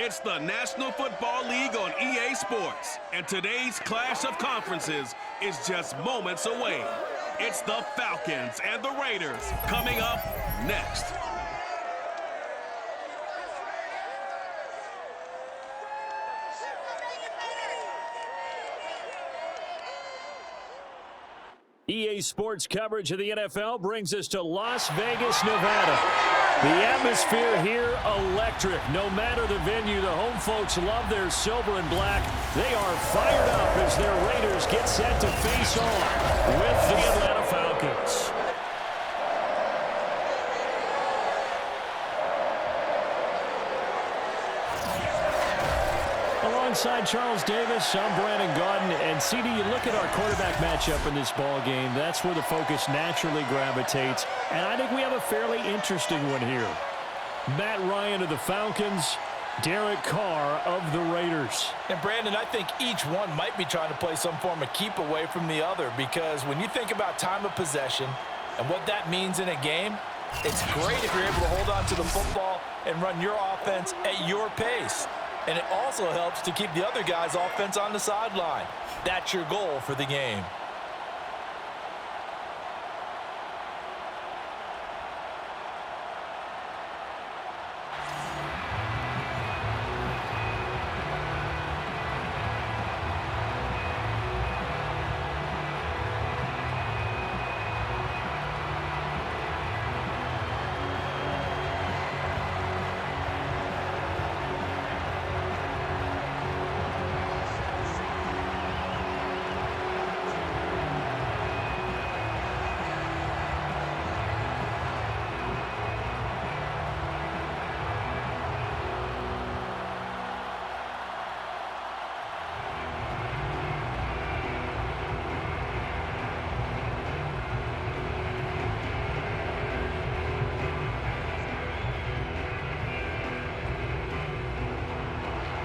It's the National Football League on EA Sports, and today's clash of conferences is just moments away. It's the Falcons and the Raiders coming up next. EA Sports coverage of the NFL brings us to Las Vegas, Nevada. The atmosphere here, electric. No matter the venue, the home folks love their silver and black. They are fired up as their Raiders get set to face on with the Atlanta Falcons. Alongside Charles Davis, I'm Brandon Gaudin. And CD, you look at our quarterback matchup in this ball game, that's where the focus naturally gravitates. And I think we have a fairly interesting one here. Matt Ryan of the Falcons, Derek Carr of the Raiders. And Brandon, I think each one might be trying to play some form of keep away from the other, because when you think about time of possession and what that means in a game, it's great if you're able to hold on to the football and run your offense at your pace. And it also helps to keep the other guy's offense on the sideline. That's your goal for the game.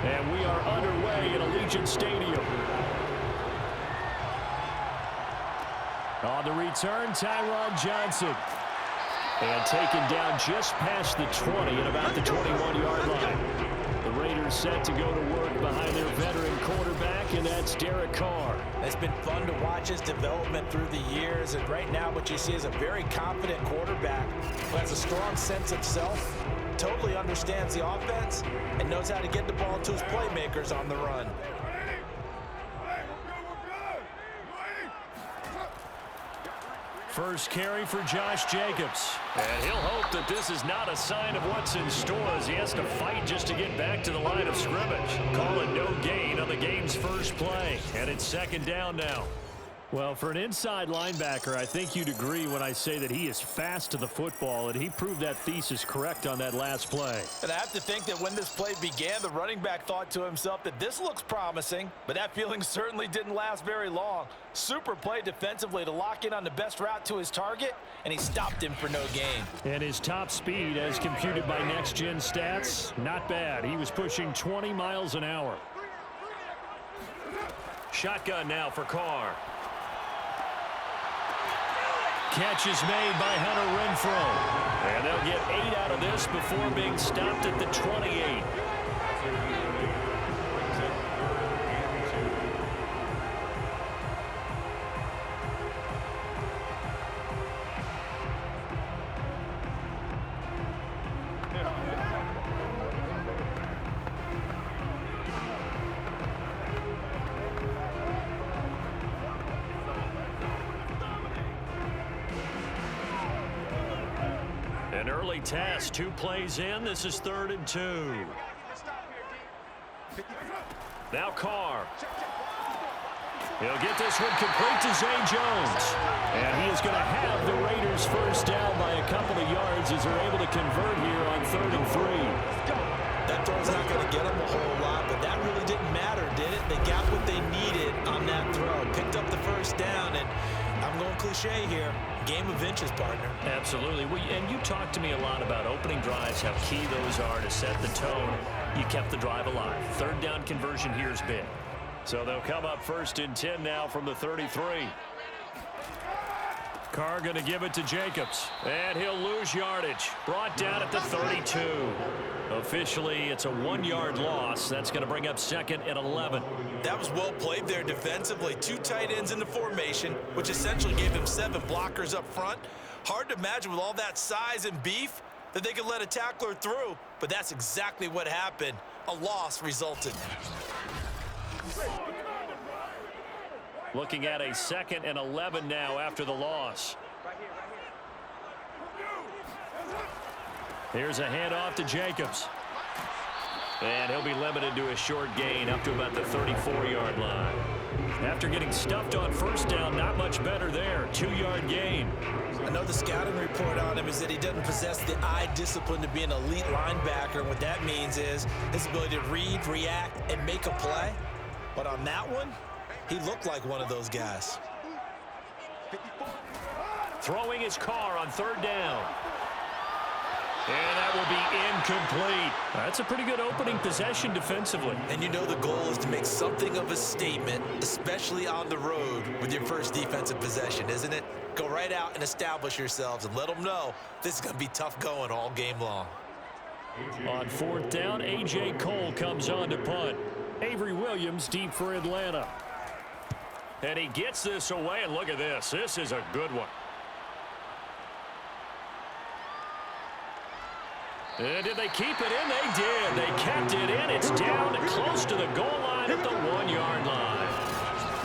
And we are underway at Allegiant Stadium. On the return, Tyrone Johnson. And taken down just past the 20 at about the 21-yard line. The Raiders set to go to work behind their veteran quarterback, and that's Derek Carr. It's been fun to watch his development through the years, and right now what you see is a very confident quarterback who has a strong sense of self, totally understands the offense, and knows how to get the ball to his playmakers on the run. First carry for Josh Jacobs. And he'll hope that this is not a sign of what's in store as he has to fight just to get back to the line of scrimmage. Call it no gain on the game's first play. And it's second down now. Well, for an inside linebacker, I think you'd agree when I say that he is fast to the football, and he proved that thesis correct on that last play. And I have to think that when this play began, the running back thought to himself that this looks promising, but that feeling certainly didn't last very long. Super play defensively to lock in on the best route to his target, and he stopped him for no gain. And his top speed, as computed by Next Gen Stats, not bad. He was pushing 20 miles an hour. Shotgun now for Carr. Catch is made by Hunter Renfrow. And they'll get 8 out of this before being stopped at the 28. An early task, 2 plays in. This is 3rd and 2. Now Carr. He'll get this one complete to Zay Jones. And he is going to have the Raiders first down by a couple of yards as they're able to convert here on 3rd and 3. That throw's not going to get them a whole lot, but that really didn't matter, did it? They got what they needed on that throw. Picked up the first down, and I'm going cliche here. Game of inches, partner. Absolutely. And you talked to me a lot about opening drives, how key those are to set the tone. You kept the drive alive. 3rd down conversion here is big. So they'll come up 1st and 10 now from the 33. Carr going to give it to Jacobs. And he'll lose yardage. Brought down at the 32. Officially, it's a 1-yard loss. That's going to bring up 2nd and 11. That was well played there defensively. 2 tight ends in the formation, which essentially gave him 7 blockers up front. Hard to imagine with all that size and beef that they could let a tackler through, but that's exactly what happened. A loss resulted. Looking at a 2nd and 11 now after the loss. Here's a handoff to Jacobs. And he'll be limited to a short gain up to about the 34-yard line. After getting stuffed on first down, not much better there. 2-yard gain. I know the scouting report on him is that he doesn't possess the eye discipline to be an elite linebacker. And what that means is his ability to read, react, and make a play. But on that one, he looked like one of those guys. Throwing his Carr on 3rd down. And that will be incomplete. That's a pretty good opening possession defensively. And you know the goal is to make something of a statement, especially on the road with your first defensive possession, isn't it? Go right out and establish yourselves and let them know this is going to be tough going all game long. On 4th down, A.J. Cole comes on to punt. Avery Williams deep for Atlanta. And he gets this away, and look at this. This is a good one. And did they keep it in? They did. They kept it in. It's down close to the goal line at the 1-yard line.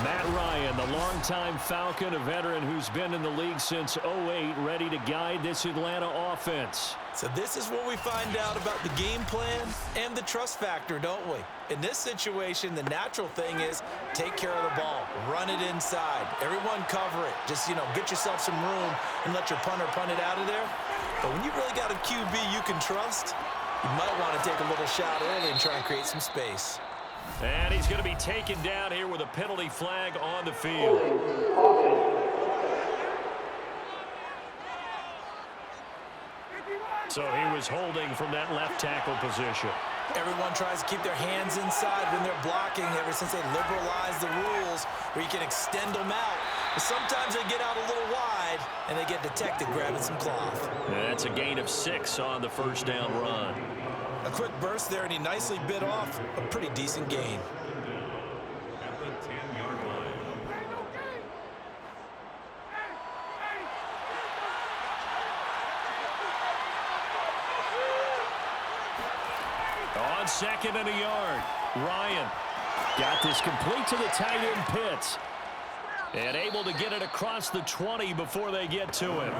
Matt Ryan, the longtime Falcon, a veteran who's been in the league since '08, ready to guide this Atlanta offense. So this is what we find out about the game plan and the trust factor, don't we? In this situation, the natural thing is take care of the ball, run it inside, everyone cover it. Just, get yourself some room and let your punter punt it out of there. But when you really got a QB you can trust, you might want to take a little shot early and try and create some space. And he's going to be taken down here with a penalty flag on the field. So he was holding from that left tackle position. Everyone tries to keep their hands inside when they're blocking ever since they liberalized the rules where you can extend them out. But sometimes they get out a little wide and they get detected grabbing some cloth. That's a gain of 6 on the first down run. A quick burst there and he nicely bit off a pretty decent gain. At the 10-yard line. On 2nd and a yard, Ryan got this complete to the tight end Pitts. And able to get it across the 20 before they get to him.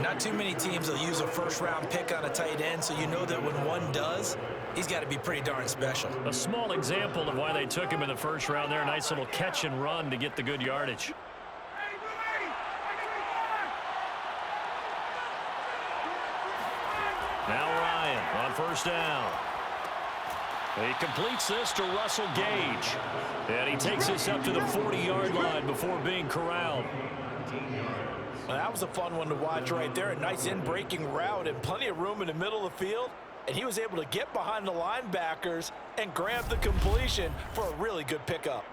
Not too many teams will use a first-round pick on a tight end, so you know that when one does, he's got to be pretty darn special. A small example of why they took him in the first round there. Nice little catch and run to get the good yardage. Now Ryan on first down. He completes this to Russell Gage. And he takes this up to the 40-yard line before being corralled. Well, that was a fun one to watch right there. A nice in-breaking route and plenty of room in the middle of the field. And he was able to get behind the linebackers and grab the completion for a really good pickup.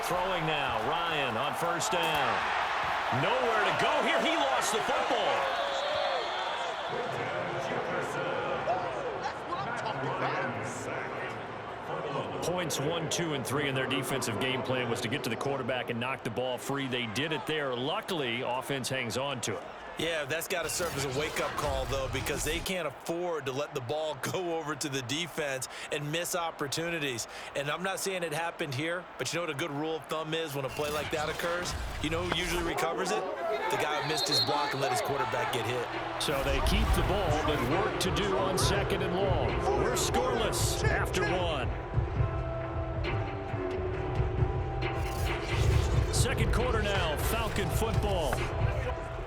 Throwing now, Ryan on first down. Nowhere to go here. He lost the football. Points 1, 2, and 3 in their defensive game plan was to get to the quarterback and knock the ball free. They did it there. Luckily, offense hangs on to it. Yeah, that's got to serve as a wake-up call, though, because they can't afford to let the ball go over to the defense and miss opportunities. And I'm not saying it happened here, but you know what a good rule of thumb is when a play like that occurs? You know who usually recovers it? The guy who missed his block and let his quarterback get hit. So they keep the ball, but work to do on 2nd and long. We're scoreless after 1. Second quarter now, Falcon football.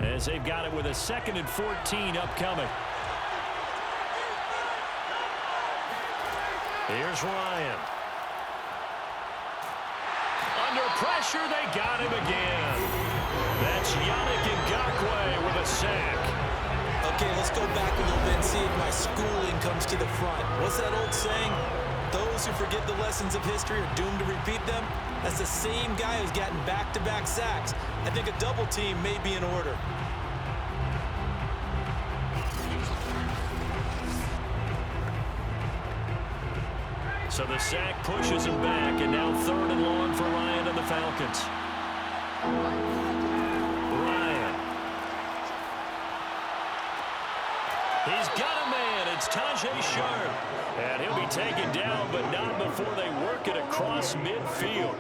As they've got it with a 2nd and 14 upcoming. Here's Ryan. pressure. They got him again. That's Yannick Ngakoue with a sack. Okay, let's go back a little bit and see if my schooling comes to the front. What's that old saying? Those who forget the lessons of history are doomed to repeat them. That's the same guy who's gotten back-to-back sacks. I think a double team may be in order. So the sack pushes him back, and now 3rd and long for Ryan and the Falcons. Ryan. He's got a man. It's Tajay Sharp. And he'll be taken down, but not before they work it across midfield.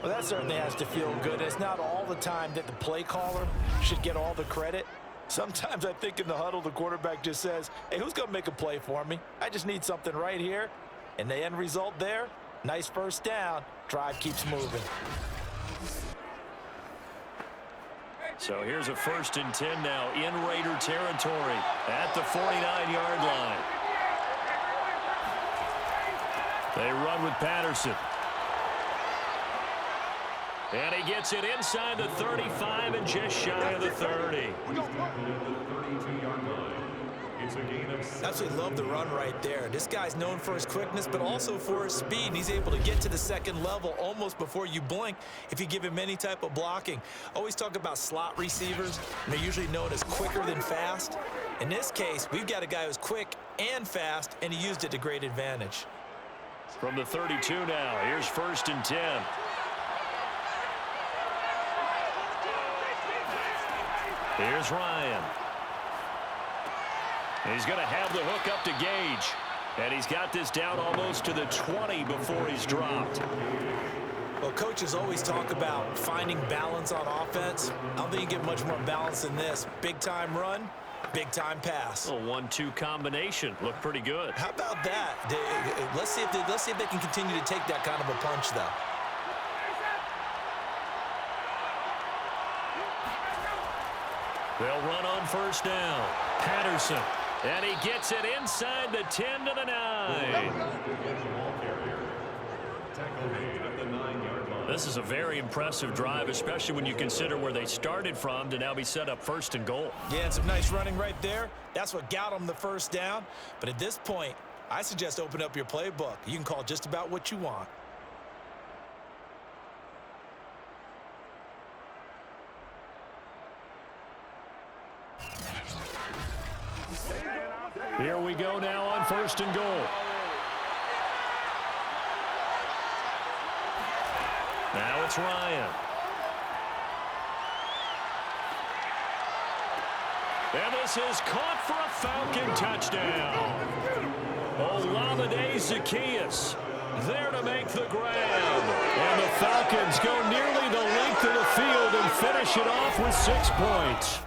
Well, that certainly has to feel good. It's not all the time that the play caller should get all the credit. Sometimes I think in the huddle, the quarterback just says, hey, who's going to make a play for me? I just need something right here. And the end result there, nice first down. Drive keeps moving. So here's a 1st and 10 now in Raider territory at the 49-yard line. They run with Patterson. And he gets it inside the 35 and just shy of the 30. Absolutely love the run right there. This guy's known for his quickness, but also for his speed. And he's able to get to the 2nd level almost before you blink if you give him any type of blocking. Always talk about slot receivers, and they're usually known as quicker than fast. In this case, we've got a guy who's quick and fast, and he used it to great advantage. From the 32 now, here's 1st and 10. Here's Ryan. He's going to have the hook up to Gage. And he's got this down almost to the 20 before he's dropped. Well, coaches always talk about finding balance on offense. I don't think you get much more balance than this. Big-time run, big-time pass. A 1-2 combination. Looked pretty good. How about that? Let's see if they can continue to take that kind of a punch, though. They'll run on 1st down. Patterson. And he gets it inside the 10 to the 9. This is a very impressive drive, especially when you consider where they started from to now be set up 1st and goal. Yeah, and some nice running right there. That's what got them the 1st down. But at this point, I suggest open up your playbook. You can call just about what you want. Here we go now on 1st and goal. Now it's Ryan. And this is caught for a Falcon touchdown. Olamide Zaccheaus there to make the grab. And the Falcons go nearly the length of the field and finish it off with 6 points.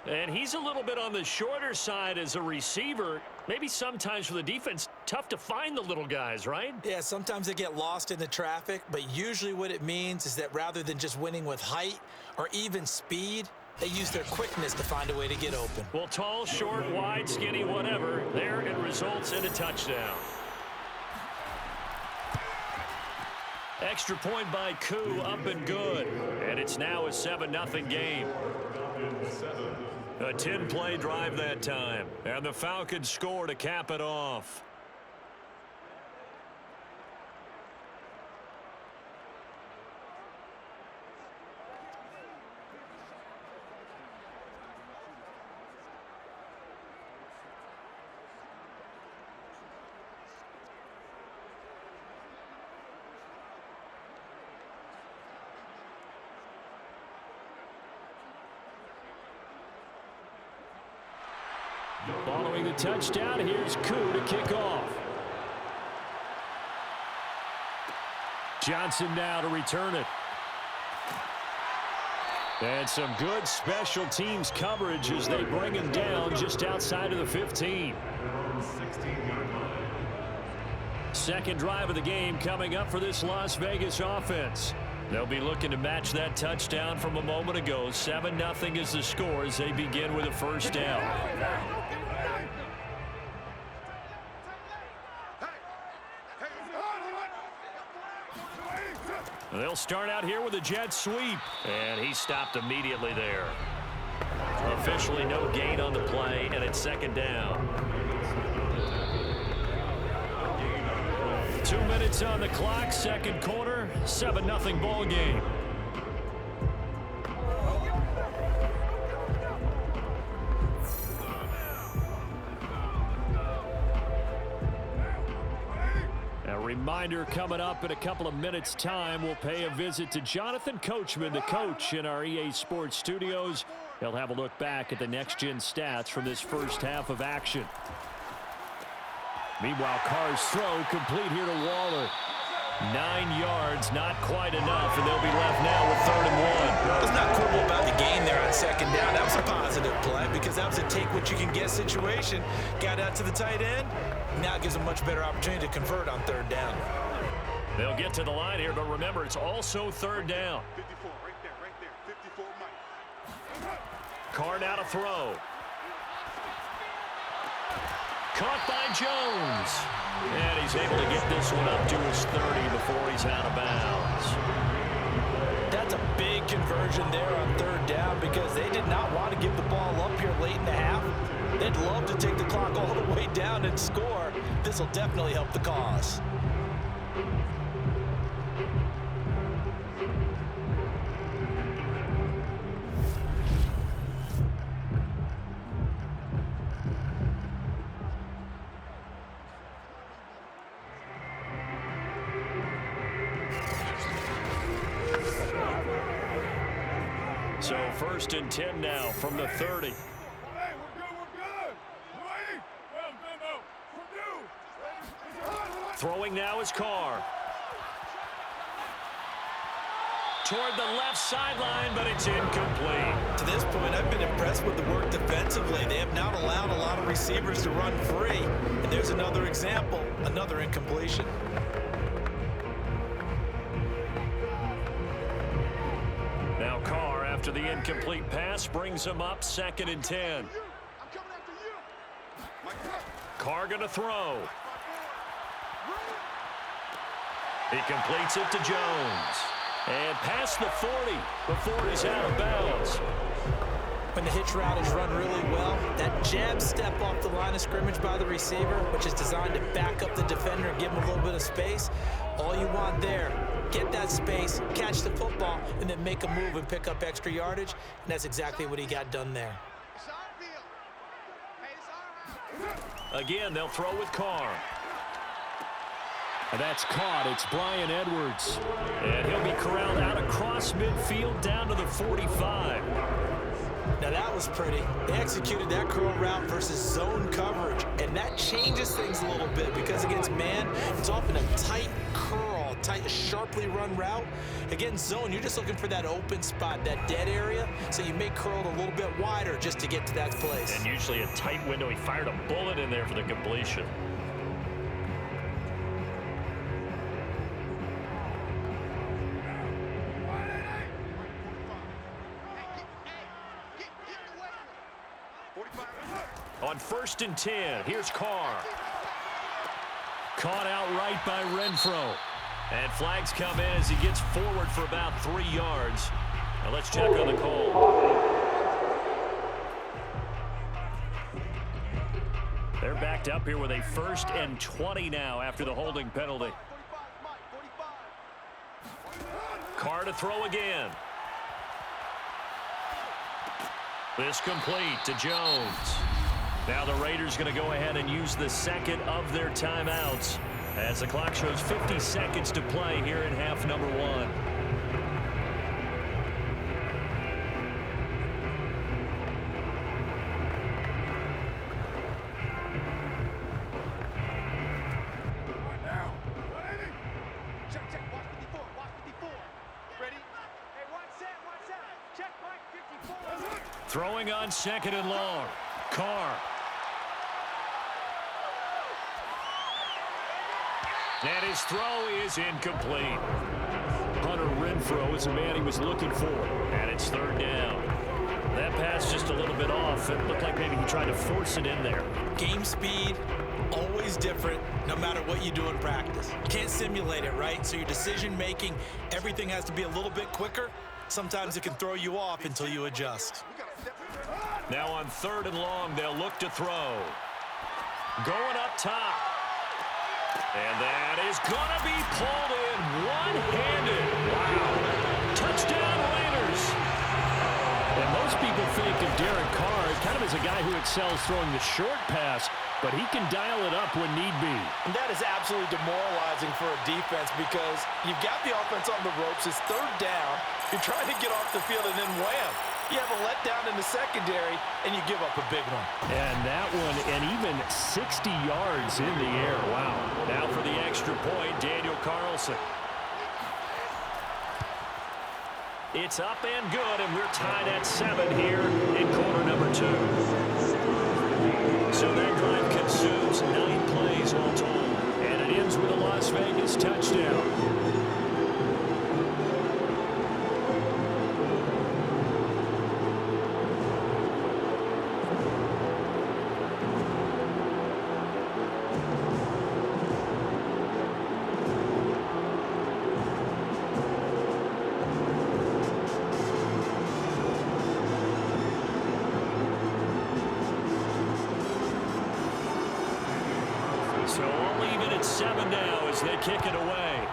And he's a little bit on the shorter side as a receiver. Maybe sometimes for the defense, tough to find the little guys, right? Yeah, sometimes they get lost in the traffic, but usually what it means is that rather than just winning with height or even speed, they use their quickness to find a way to get open. Well, tall, short, wide, skinny, whatever, there it results in a touchdown. Extra point by Koo, up and good. And it's now a 7-0 game. A 10-play drive that time. And the Falcons score to cap it off. Following the touchdown, here's Koo to kick off. Johnson now to return it. And some good special teams coverage as they bring him down just outside of the 15. Second drive of the game coming up for this Las Vegas offense. They'll be looking to match that touchdown from a moment ago. 7-0 is the score as they begin with a 1st down. They'll start out here with a jet sweep. And he stopped immediately there. Officially no gain on the play, and it's second down. 2 minutes on the clock, second quarter, 7-0 ball game. Reminder coming up in a couple of minutes' time. We'll pay a visit to Jonathan Coachman, the coach in our EA Sports studios. He'll have a look back at the next-gen stats from this first half of action. Meanwhile, Carr's throw complete here to Waller. 9 yards, not quite enough, and they'll be left now with 3rd and 1. Let's not quibble about the gain there on second down. That was a positive play because that was a take-what-you-can-get situation. Got out to the tight end. Now it gives a much better opportunity to convert on 3rd down. They'll get to the line here, but remember, it's also 3rd down. 54, right there. 54, Mike. Carr now to throw. Caught by Jones. And he's able to get this one up to his 30 before he's out of bounds. That's a big conversion there on 3rd down because they did not want to give the ball up here late in the half. They'd love to take the clock all the way down and score. This will definitely help the cause. So 1st and 10 now from the 30. Throwing now is Carr. Toward the left sideline, but it's incomplete. To this point, I've been impressed with the work defensively. They have not allowed a lot of receivers to run free. And there's another example, another incompletion. Now Carr, after the incomplete pass, brings him up 2nd and 10. Carr going to throw. He completes it to Jones. And past the 40 before he's out of bounds. When the hitch route is run really well, that jab step off the line of scrimmage by the receiver, which is designed to back up the defender and give him a little bit of space, all you want there, get that space, catch the football, and then make a move and pick up extra yardage, and that's exactly what he got done there. Again, they'll throw with Carr. And that's caught. It's Bryan Edwards. And he'll be corralled out across midfield down to the 45. Now that was pretty. They executed that curl route versus zone coverage, and that changes things a little bit because against man, it's often a tight curl, tight, sharply run route. Against zone, you're just looking for that open spot, that dead area, so you may curl it a little bit wider just to get to that place. And usually a tight window. He fired a bullet in there for the completion. On 1st and 10, here's Carr. Caught outright by Renfro. And flags come in as he gets forward for about 3 yards. Now let's check on the call. They're backed up here with a 1st and 20 now after the holding penalty. Carr to throw again. This complete to Jones. Now the Raiders going to go ahead and use the 2nd of their timeouts as the clock shows 50 seconds to play here in half number 1. Throwing on 2nd and long. Carr. And his throw is incomplete. Hunter Renfro is the man he was looking for. And it's 3rd down. That pass just a little little bit off. It looked like maybe he tried to force it in there. Game speed, always different, no matter what you do in practice. You can't simulate it, right? So your decision-making, everything has to be a little bit quicker. Sometimes it can throw you off until you adjust. Now on 3rd and long, they'll look to throw. Going up top. And that is going to be pulled in one-handed. Wow. Touchdown, Raiders. And most people think of Derek Carr kind of as a guy who excels throwing the short pass, but he can dial it up when need be. And that is absolutely demoralizing for a defense because you've got the offense on the ropes. It's 3rd down. You're trying to get off the field, and then wham. You have a letdown in the secondary, and you give up a big one. And that one, and even 60 yards in the air. Wow. Now for the extra point, Daniel Carlson. It's up and good, and we're tied at 7 here in quarter number 2. So that drive consumes 9 plays all told, and it ends with a Las Vegas touchdown. So we'll leave it at 7 now as they kick it away.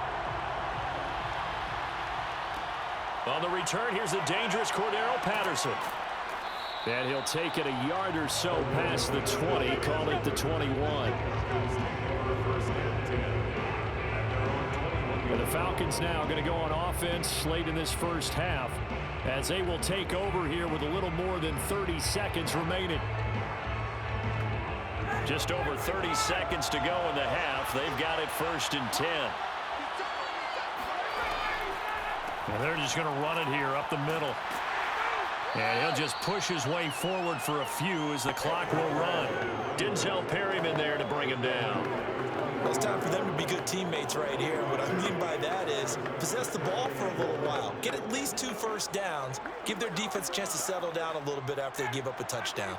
On the return, here's the dangerous Cordero Patterson. And he'll take it a yard or so past the 20, call it the 21. And the Falcons now going to go on offense late in this first half as they will take over here with a little more than 30 seconds remaining. Just over 30 seconds to go in the half. They've got it 1st and 10. And they're just going to run it here up the middle. And he'll just push his way forward for a few as the clock will run. Denzel Perryman there to bring him down. It's time for them to be good teammates right here. And what I mean by that is possess the ball for a little while. Get at least 2 first downs. Give their defense a chance to settle down a little bit after they give up a touchdown.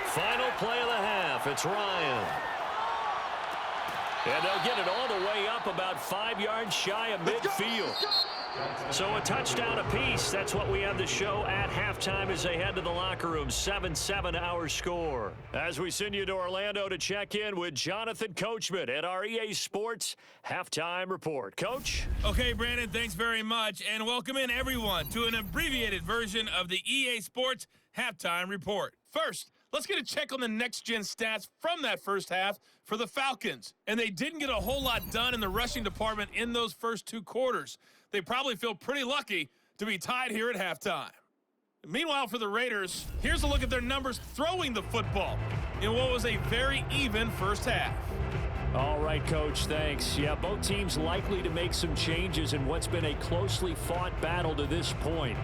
Final play of the half. It's Ryan. And they'll get it all the way up about 5 yards shy of midfield. So a touchdown apiece. That's what we have to show at halftime as they head to the locker room. 7-7 our score. As we send you to Orlando to check in with Jonathan Coachman at our EA Sports Halftime Report. Coach? Okay, Brandon, thanks very much. And welcome in, everyone, to an abbreviated version of the EA Sports Halftime Report. First, let's get a check on the next-gen stats from that first half for the Falcons. And they didn't get a whole lot done in the rushing department in those first 2 quarters. They probably feel pretty lucky to be tied here at halftime. Meanwhile, for the Raiders, here's a look at their numbers throwing the football in what was a very even first half. All right, Coach, thanks. Yeah, both teams likely to make some changes in what's been a closely fought battle to this point.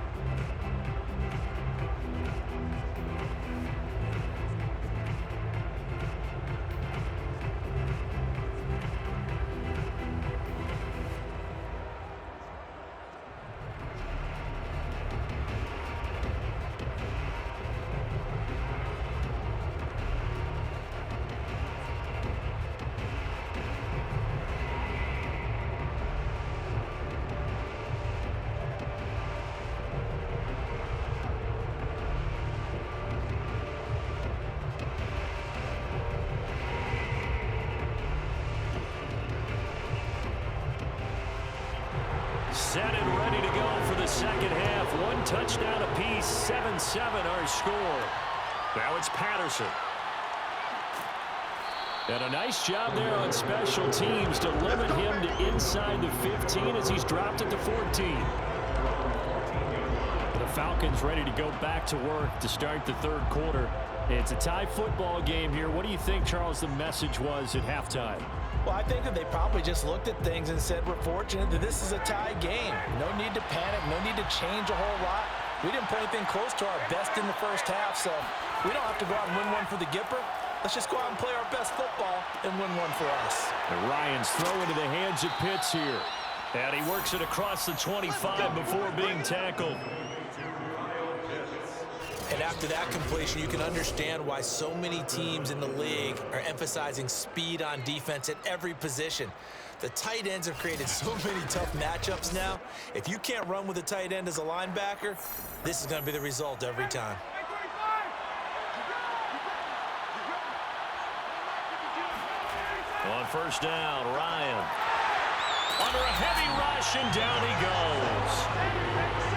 Set and ready to go for the second half. 1 touchdown apiece, 7-7 our score. Now it's Patterson. And a nice job there on special teams to limit him to inside the 15 as he's dropped it to 14. The Falcons ready to go back to work to start the 3rd quarter. It's a tie football game here. What do you think, Charles, the message was at halftime? Well, I think that they probably just looked at things and said, we're fortunate that this is a tie game. No need to panic, no need to change a whole lot. We didn't play anything close to our best in the first half, so we don't have to go out and win one for the Gipper. Let's just go out and play our best football and win one for us. And Ryan's throw into the hands of Pitts here. And he works it across the 25 before being tackled. And after that completion, you can understand why so many teams in the league are emphasizing speed on defense at every position. The tight ends have created so many tough matchups now. If you can't run with a tight end as a linebacker, this is going to be the result every time. On first down, Ryan. Under a heavy rush, and down he goes.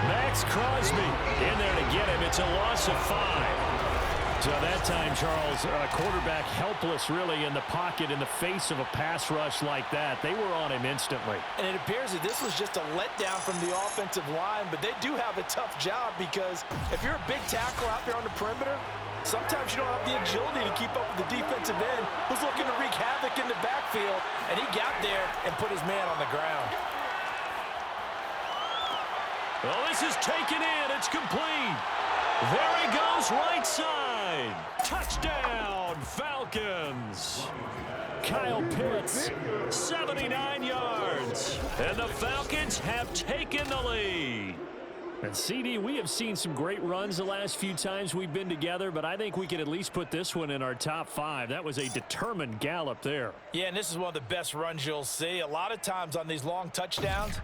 Max Crosby in there to get him. It's a loss of 5. So that time, Charles, quarterback helpless really in the pocket in the face of a pass rush like that. They were on him instantly. And it appears that this was just a letdown from the offensive line, but they do have a tough job because if you're a big tackle out there on the perimeter, sometimes you don't have the agility to keep up with the defensive end who's looking to wreak havoc in the backfield, and he got there and put his man on the ground. Well, this is taken in. It's complete. There he goes, right side. Touchdown, Falcons. Kyle Pitts. 79 yards. And the Falcons have taken the lead. And CD, we have seen some great runs the last few times we've been together, but I think we can at least put this one in our top 5. That was a determined gallop there. Yeah, and this is one of the best runs you'll see. A lot of times on these long touchdowns,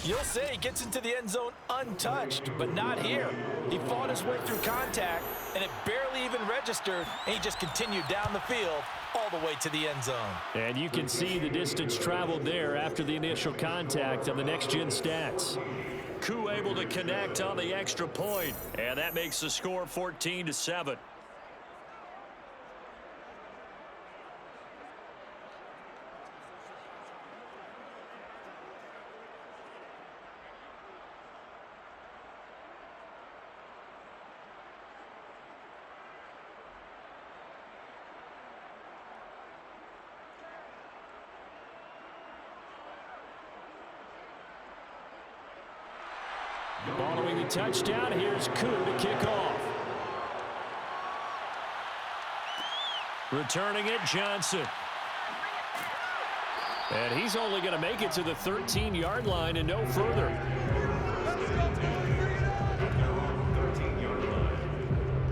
you'll see he gets into the end zone untouched, but not here. He fought his way through contact, and it barely even registered, and he just continued down the field all the way to the end zone. And you can see the distance traveled there after the initial contact on the next-gen stats. Koo able to connect on the extra point, and that makes the score 14-7. Following the touchdown, here's Koo to kick off. Returning it, Johnson. And he's only going to make it to the 13-yard line and no further.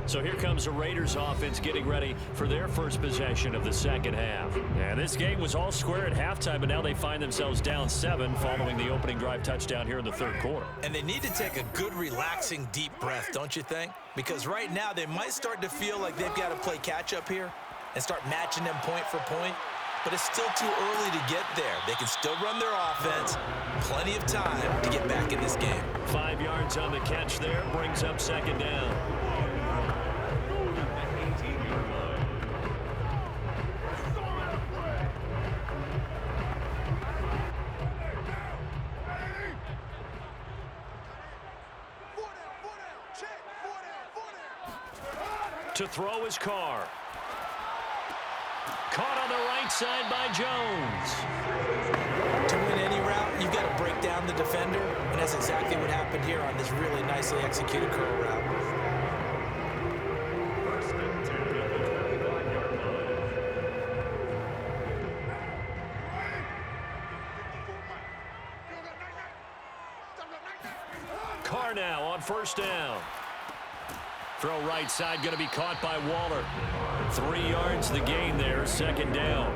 So here comes the Raiders offense getting ready for their first possession of the second half. And this game was all square at halftime, but now they find themselves down 7 following the opening drive touchdown here in the third quarter. And they need to take a good, relaxing, deep breath, don't you think? Because right now they might start to feel like they've got to play catch-up here and start matching them point for point. But it's still too early to get there. They can still run their offense. Plenty of time to get back in this game. 5 yards on the catch there. Brings up second down. To throw his Carr. Caught on the right side by Jones. To win any route, you've got to break down the defender, and that's exactly what happened here on this really nicely executed curl route. Carr now on first down. Throw right side, going to be caught by Waller. 3 yards the gain there, second down.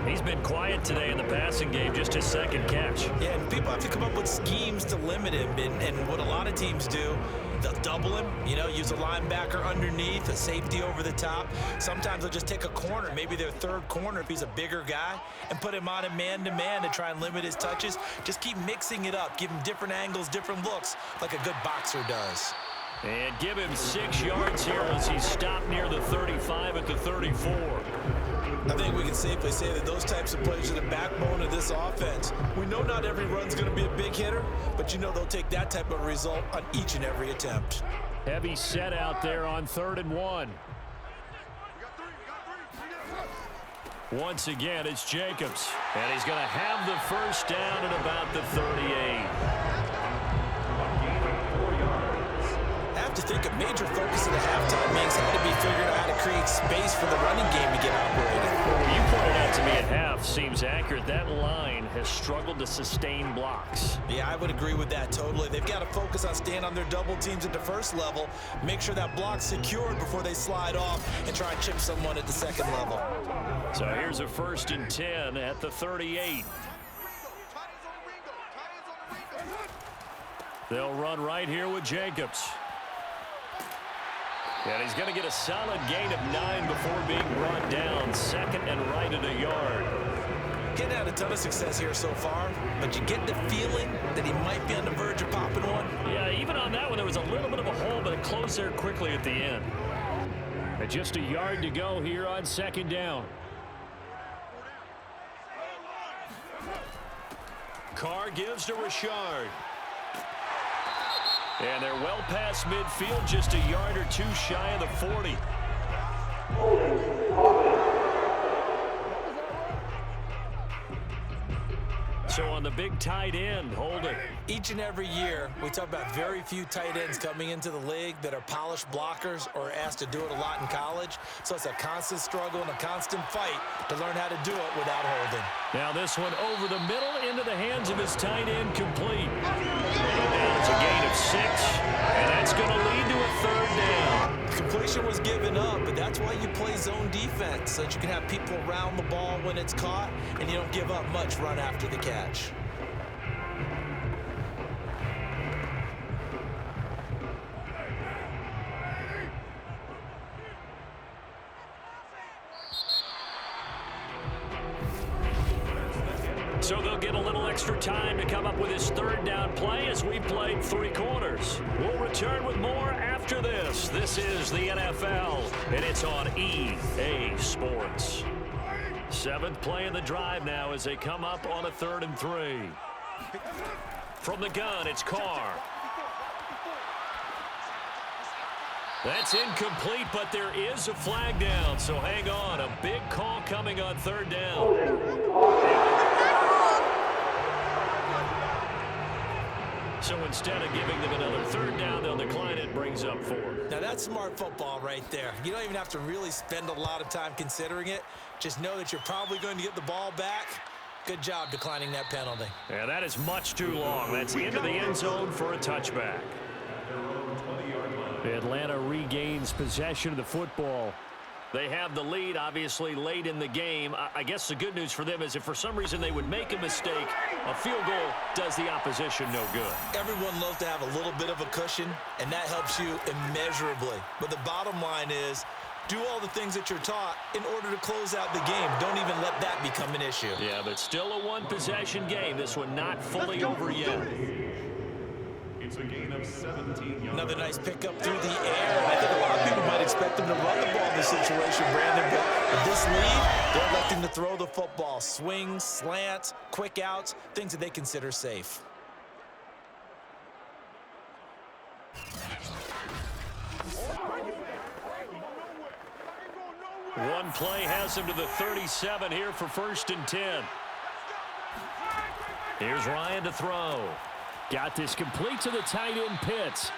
He's been quiet today in the passing game, just his second catch. Yeah, and people have to come up with schemes to limit him, and what a lot of teams do, they'll double him, use a linebacker underneath, a safety over the top. Sometimes they'll just take a corner, maybe their third corner if he's a bigger guy, and put him on a man-to-man to try and limit his touches. Just keep mixing it up, give him different angles, different looks, like a good boxer does. And give him 6 yards here as he's stopped near the 35 at the 34. I think we can safely say that those types of plays are the backbone of this offense. We know not every run's going to be a big hitter, but they'll take that type of result on each and every attempt. Heavy set out there on 3rd and 1. Once again, it's Jacobs. And he's going to have the first down at about the 38. have to think a major focus of the halftime means had to be figuring out how to create space for the running game to get operated. Well, what you pointed out to me at half seems accurate. That line has struggled to sustain blocks. Yeah, I would agree with that totally. They've got to focus on staying on their double teams at the first level, make sure that block's secured before they slide off and try and chip someone at the second level. So here's a 1st and 10 at the 38. They'll run right here with Jacobs. And he's going to get a solid gain of 9 before being brought down. 2nd and right at a yard. Getting had a ton of success here so far, but you get the feeling that he might be on the verge of popping one. Yeah, even on that one, there was a little bit of a hole, but it closed there quickly at the end. And just a yard to go here on 2nd down. Carr gives to Richard. And they're well past midfield, just a yard or two shy of the 40. So on the big tight end, holding. Each and every year, we talk about very few tight ends coming into the league that are polished blockers or asked to do it a lot in college. So it's a constant struggle and a constant fight to learn how to do it without holding. Now this one over the middle into the hands of his tight end, complete. Now it's a gain of 6, and that's going to lead to a 3rd down. Completion was given up, but that's why you play zone defense, so that you can have people around the ball when it's caught, and you don't give up much run after the catch. So they'll get a little extra time to come up with his 3rd down play as we played 3 quarters. We'll return with more after this. This is the NFL, and it's on EA Sports. 7th play in the drive now as they come up on a 3rd and 3. From the gun, it's Carr. That's incomplete, but there is a flag down, so hang on. A big call coming on 3rd down. So instead of giving them another 3rd down, they'll decline it, brings up 4. Now that's smart football right there. You don't even have to really spend a lot of time considering it. Just know that you're probably going to get the ball back. Good job declining that penalty. Yeah, that is much too long. That's into the end zone for a touchback. Atlanta regains possession of the football. They have the lead, obviously, late in the game. I guess the good news for them is if for some reason they would make a mistake, a field goal does the opposition no good. Everyone loves to have a little bit of a cushion, and that helps you immeasurably. But the bottom line is, do all the things that you're taught in order to close out the game. Don't even let that become an issue. Yeah, but still a 1-possession game. This one not fully over yet. It's a gain of 17 yards. Another nice pickup through the air. I think a lot of people might expect him to run the ball in this situation, Brandon. But with this lead, they're electing to throw the football. Swings, slants, quick outs, things that they consider safe. One play has him to the 37 here for 1st and 10. Here's Ryan to throw. Got this complete to the tight end, Pitts.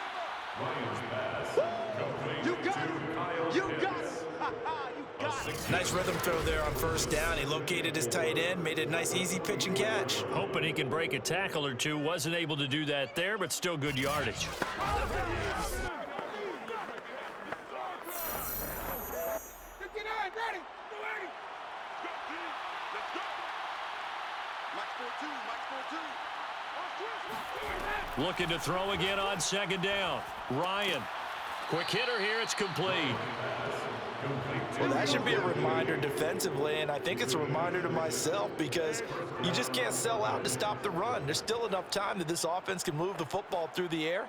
You got it. You got it. You got it. Nice rhythm throw there on 1st down. He located his tight end, made it a nice easy pitch and catch. Hoping he can break a tackle or two. Wasn't able to do that there, but still good yardage. 59, ready. Let's go. Max 4-2, Max 4-2. Looking to throw again on 2nd down. Ryan. Quick hitter here. It's complete. Well, that should be a reminder defensively, and I think it's a reminder to myself because you just can't sell out to stop the run. There's still enough time that this offense can move the football through the air,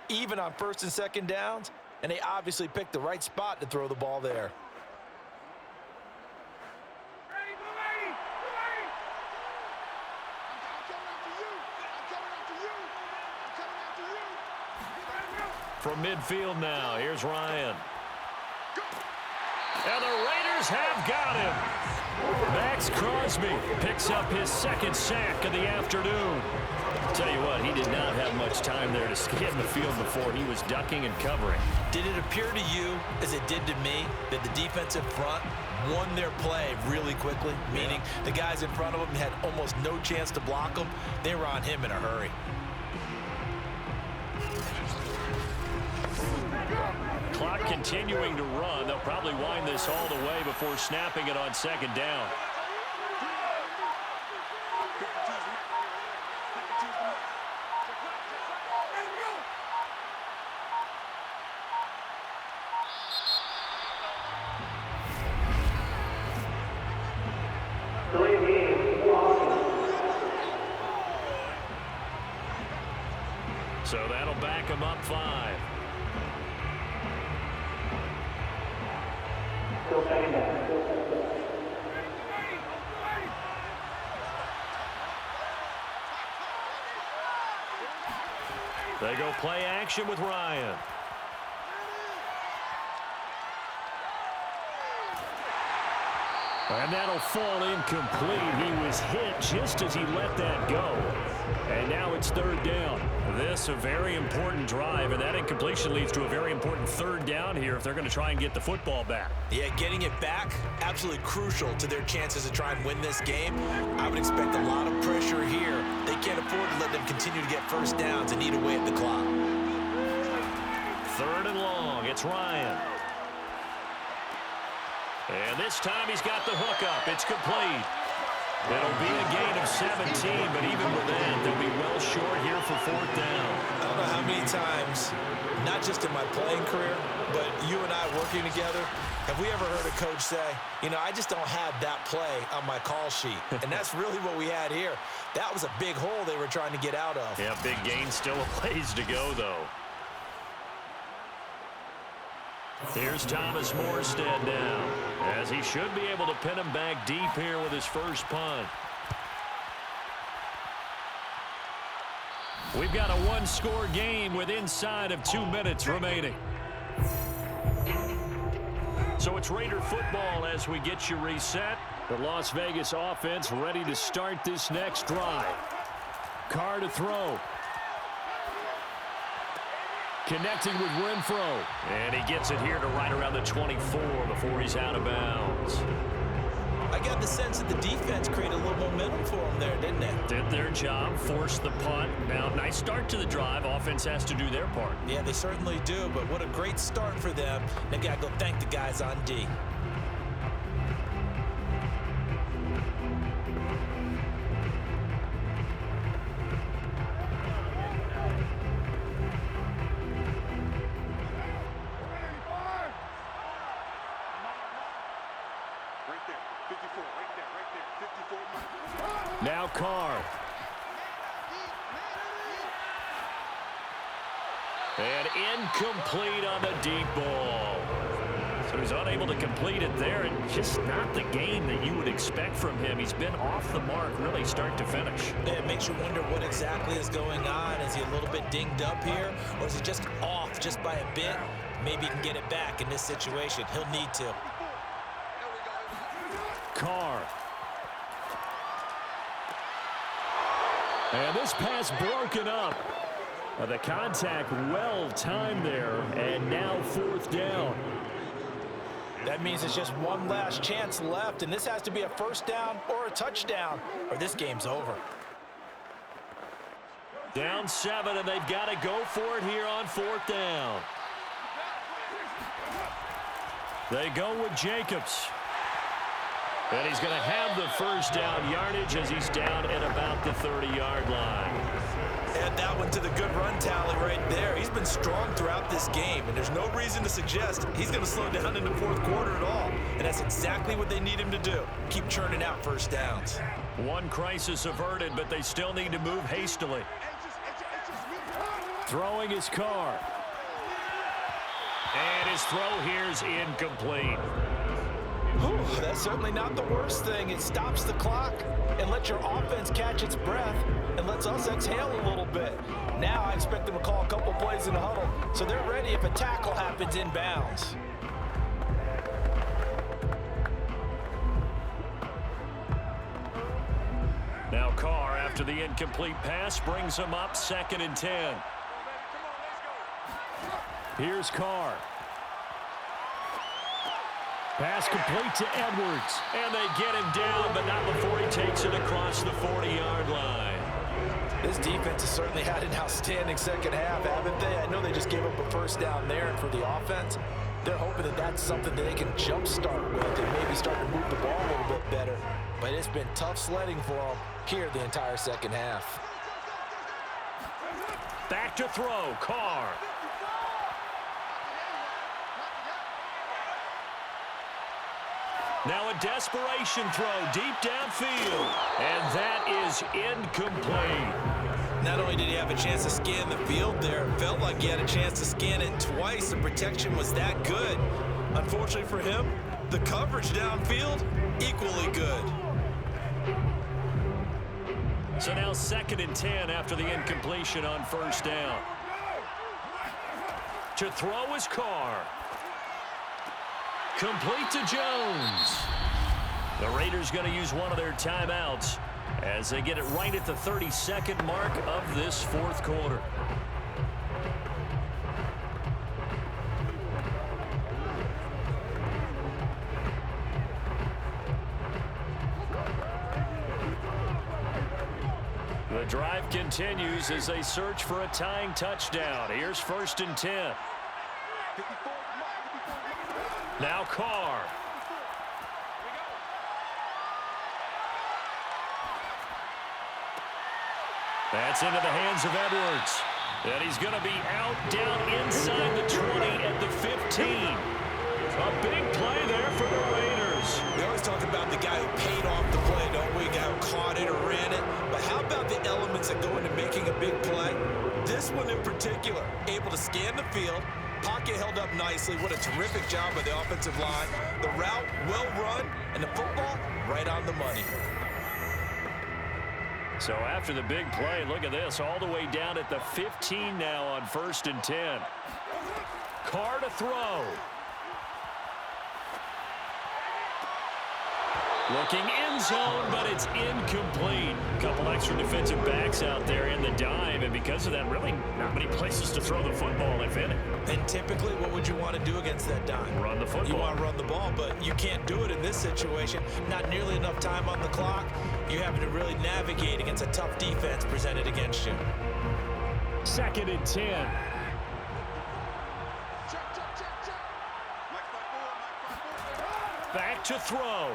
even on 1st and 2nd downs, and they obviously picked the right spot to throw the ball there. From midfield now, here's Ryan. And the Raiders have got him. Max Crosby picks up his second sack of the afternoon. Tell you what, he did not have much time there to scan the field before he was ducking and covering. Did it appear to you, as it did to me, that the defensive front won their play really quickly? Meaning the guys in front of them had almost no chance to block them. They were on him in a hurry. Clock continuing to run. They'll probably wind this all the way before snapping it on second down. So that'll back him up 5. They go play action with Ryan. And that'll fall incomplete. He was hit just as he let that go. And now it's third down. This a very important drive, and that incompletion leads to a very important third down here if they're going to try and get the football back. Yeah, getting it back, absolutely crucial to their chances to try and win this game. I would expect a lot of pressure here. They can't afford to let them continue to get first downs and eat away at the clock. Third and long, it's Ryan. And this time he's got the hook up. It's complete. It'll be a gain of 17, but even with that, they'll be well short here for fourth down. I don't know how many times, not just in my playing career, but you and I working together, have we ever heard a coach say, you know, I just don't have that play on my call sheet. And that's really what we had here. That was a big hole they were trying to get out of. Yeah, big gain, still a ways to go, though. Here's Thomas Morstead now, as he should be able to pin him back deep here with his first punt. We've got a one-score game with inside of 2 minutes remaining. So it's Raider football as we get you reset. The Las Vegas offense ready to start this next drive. Carr to throw. Connecting with Renfro. And he gets it here to right around the 24 before he's out of bounds. I got the sense that the defense created a little momentum for them there, didn't they? Did their job, forced the punt. Now, nice start to the drive. Offense has to do their part. Yeah, they certainly do, but what a great start for them. They got to go thank the guys on D. Now Carr. And incomplete on the deep ball. So he's unable to complete it there, and just not the game that you would expect from him. He's been off the mark really start to finish. Yeah, it makes you wonder what exactly is going on. Is he a little bit dinged up here, or is he just off just by a bit? Maybe he can get it back in this situation. He'll need to. Carr. And this pass broken up. The contact well timed there, and now fourth down. That means it's just one last chance left, and this has to be a first down or a touchdown, or this game's over. Down 7, and they've got to go for it here on fourth down. They go with Jacobs. And he's going to have the first down yardage as he's down at about the 30-yard line. Add that one to the good run tally right there. He's been strong throughout this game, and there's no reason to suggest he's going to slow down in the fourth quarter at all. And that's exactly what they need him to do. Keep churning out first downs. One crisis averted, but they still need to move hastily. Throwing his Carr. And his throw here is incomplete. Whew, that's certainly not the worst thing. It stops the clock and lets your offense catch its breath and lets us exhale a little bit. Now I expect them to call a couple plays in the huddle, so they're ready if a tackle happens inbounds. Now Carr, after the incomplete pass, brings him up 2nd and 10. Here's Carr. Pass complete to Edwards. And they get him down, but not before he takes it across the 40-yard line. This defense has certainly had an outstanding second half, haven't they? I know they just gave up a first down there, and for the offense, they're hoping that that's something that they can jumpstart with and maybe start to move the ball a little bit better. But it's been tough sledding for them here the entire second half. Back to throw, Carr. Now a desperation throw deep downfield. And that is incomplete. Not only did he have a chance to scan the field there, it felt like he had a chance to scan it twice. The protection was that good. Unfortunately for him, the coverage downfield, equally good. So now 2nd and 10 after the incompletion on first down. To throw is Carr. Complete to Jones. The Raiders going to use one of their timeouts as they get it right at the 32nd mark of this 4th quarter. The drive continues as they search for a tying touchdown. Here's 1st and 10. Now Carr. That's into the hands of Edwards. And he's going to be out down inside the 20 at the 15. A big play there for the Raiders. We always talk about the guy who paid off the play, don't we? The guy who caught it or ran it. But how about the elements that go into making a big play? This one in particular, able to scan the field, pocket held up nicely. What a terrific job by the offensive line. The route well run, and the football right on the money. So after the big play, look at this, all the way down at the 15 now on 1st and 10. Carr to throw. Looking end zone, but it's incomplete. A couple extra defensive backs out there in the dime, and because of that, really not many places to throw the football, if any. And typically, what would you want to do against that dime? Run the football. You want to run the ball, but you can't do it in this situation. Not nearly enough time on the clock. You're having to really navigate against a tough defense presented against you. 2nd and 10. Back to throw.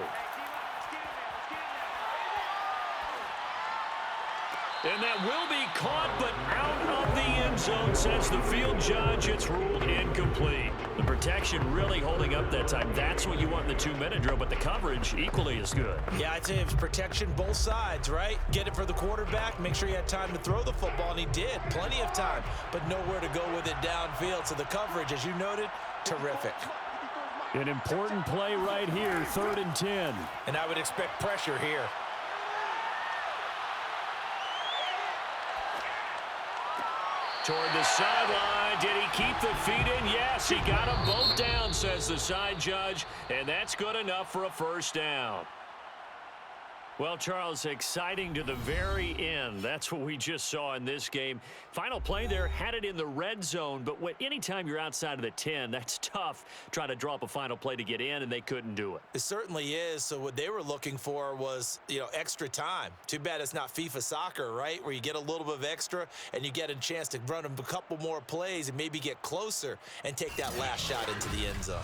And that will be caught, but out of the end zone, says the field judge. It's ruled incomplete. The protection really holding up that time. That's what you want in the 2-minute drill, but the coverage equally as good. Yeah, I'd say it was protection both sides, right? Get it for the quarterback, make sure he had time to throw the football, and he did. Plenty of time, but nowhere to go with it downfield. So the coverage, as you noted, terrific. An important play right here, 3rd and 10. And I would expect pressure here. Toward the sideline. Did he keep the feet in? Yes, he got them both down, says the side judge. And that's good enough for a first down. Well, Charles, exciting to the very end. That's what we just saw in this game. Final play there, had it in the red zone, but anytime you're outside of the 10, that's tough. Trying to draw up a final play to get in, and they couldn't do it. It certainly is. So what they were looking for was, extra time. Too bad it's not FIFA soccer, right, where you get a little bit of extra and you get a chance to run a couple more plays and maybe get closer and take that last shot into the end zone.